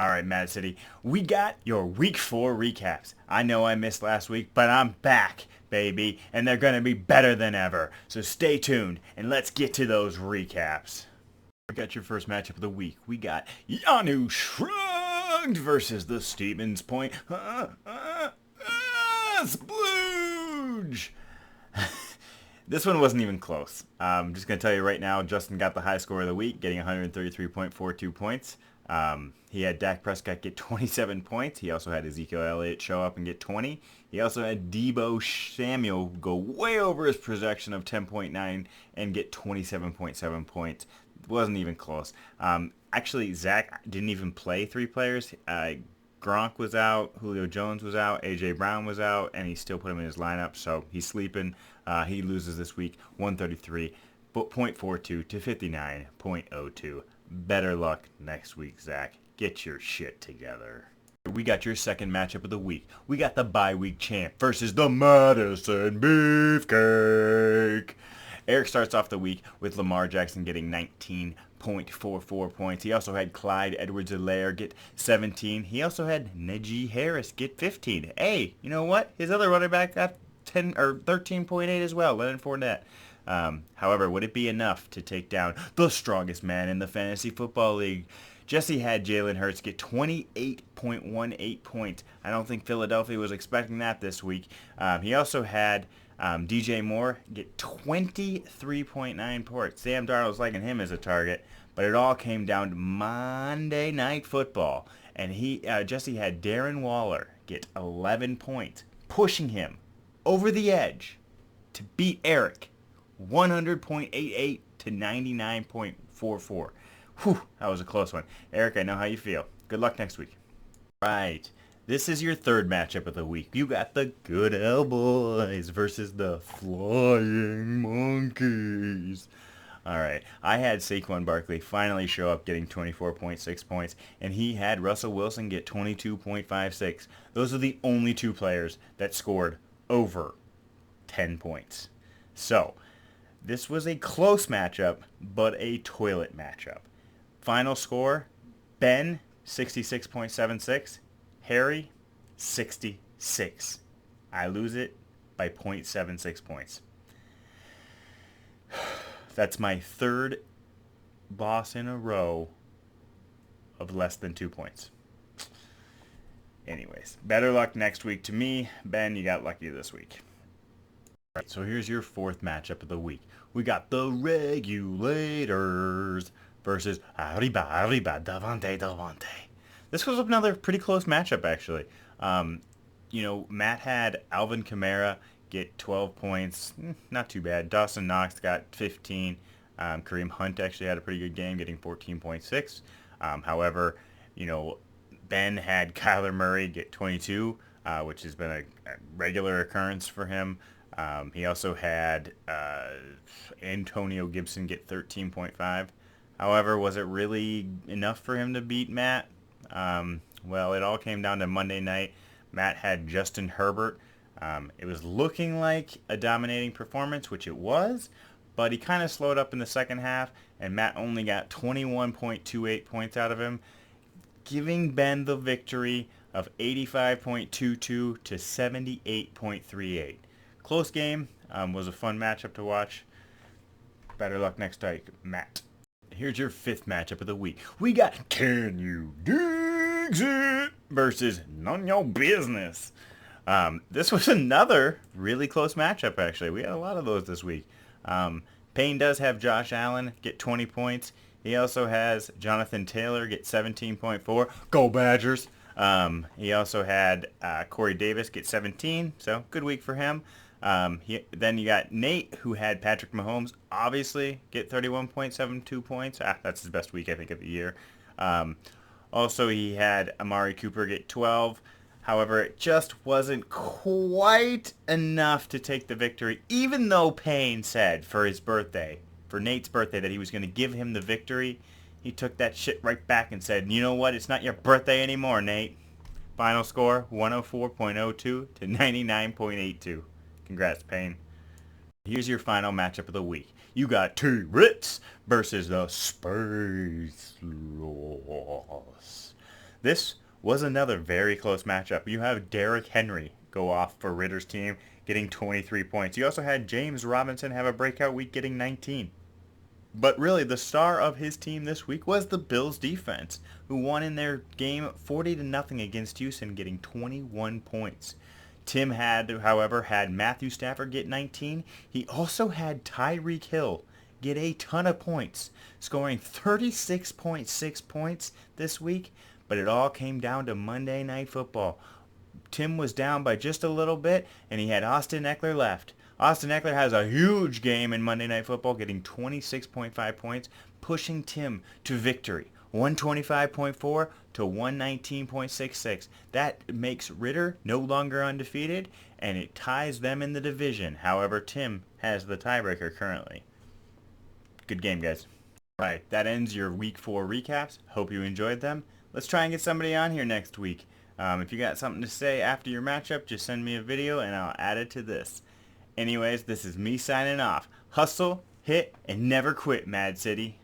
Alright, Mad City, we got your Week 4 recaps. I know I missed last week, but I'm back, baby, and they're going to be better than ever. So stay tuned, and let's get to those recaps. We got your first matchup of the week. We got Yanu Shrugged versus the Stevens Point Splooge. This one wasn't even close. I'm just going to tell you right now, Justin got the high score of the week, getting 133.42 points. He had Dak Prescott get 27 points. He also had Ezekiel Elliott show up and get 20. He also had Deebo Samuel go way over his projection of 10.9 and get 27.7 points. It wasn't even close. Actually, Zach didn't even play three players. Gronk was out, Julio Jones was out, A.J. Brown was out, and he still put him in his lineup, so he's sleeping. He loses this week 133.42 to 59.02. Better luck next week, Zach. Get your shit together. We got your second matchup of the week. We got the bye week champ versus the Madison Beefcake. Eric starts off the week with Lamar Jackson getting 19.44 points. He also had Clyde Edwards-Helaire get 17. He also had Najee Harris get 15. Hey, you know what? His other running back got 10 or 13.8 as well, Leonard Fournette. However, would it be enough to take down the strongest man in the fantasy football league? Jesse had Jalen Hurts get 28.18 points. I don't think Philadelphia was expecting that this week. He also had DJ Moore get 23.9 points. Sam Darnold's liking him as a target, but it all came down to Monday Night Football. And Jesse had Darren Waller get 11 points, pushing him over the edge to beat Eric 100.88 to 99.44. Whew, that was a close one. Eric, I know how you feel. Good luck next week. Right. This is your third matchup of the week. You got the Goodell Boys versus the Flying Monkeys. All right. I had Saquon Barkley finally show up getting 24.6 points, and he had Russell Wilson get 22.56. Those are the only two players that scored over 10 points. So, this was a close matchup, but a toilet matchup. Final score, Ben, 66.76. Harry, 66. I lose it by 0.76 points. That's my third loss in a row of less than 2 points. Anyways, better luck next week to me. Ben, you got lucky this week. All right, so here's your fourth matchup of the week. We got the Regulators versus Arriba Davante. This was another pretty close matchup, actually. Matt had Alvin Kamara get 12 points. Not too bad. Dawson Knox got 15. Kareem Hunt actually had a pretty good game, getting 14.6. However, Ben had Kyler Murray get 22, which has been a regular occurrence for him. He also had Antonio Gibson get 13.5. However, was it really enough for him to beat Matt? Well, it all came down to Monday night. Matt had Justin Herbert. It was looking like a dominating performance, which it was, but he kind of slowed up in the second half, and Matt only got 21.28 points out of him, giving Ben the victory of 85.22 to 78.38. Close game. Was a fun matchup to watch. Better luck next week, Matt. Here's your fifth matchup of the week. We got Can You Dig It versus None Your Business. This was another really close matchup, actually. We had a lot of those this week. Payne does have Josh Allen get 20 points. He also has Jonathan Taylor get 17.4. Go Badgers! He also had Corey Davis get 17, so good week for him. Then you got Nate, who had Patrick Mahomes, obviously, get 31.72 points. That's his best week, I think, of the year. Also, he had Amari Cooper get 12. However, it just wasn't quite enough to take the victory, even though Payne said for Nate's birthday, that he was going to give him the victory. He took that shit right back and said, you know what, it's not your birthday anymore, Nate. Final score, 104.02 to 99.82. Congrats, Payne. Here's your final matchup of the week. You got T-Ritz versus the Space Loss. This was another very close matchup. You have Derrick Henry go off for Ritter's team, getting 23 points. You also had James Robinson have a breakout week, getting 19. But really, the star of his team this week was the Bills defense, who won in their game 40-0 against Houston, getting 21 points. Tim had Matthew Stafford get 19. He also had Tyreek Hill get a ton of points, scoring 36.6 points this week. But it all came down to Monday Night Football. Tim was down by just a little bit, and he had Austin Eckler left. Austin Eckler has a huge game in Monday Night Football, getting 26.5 points, pushing Tim to victory. 125.4 to 119.66. That makes Ritter no longer undefeated, and it ties them in the division. However, Tim has the tiebreaker currently. Good game, guys. All right, that ends your Week 4 recaps. Hope you enjoyed them. Let's try and get somebody on here next week. If you got something to say after your matchup, just send me a video and I'll add it to this. Anyways, this is me signing off. Hustle, hit, and never quit, Mad City.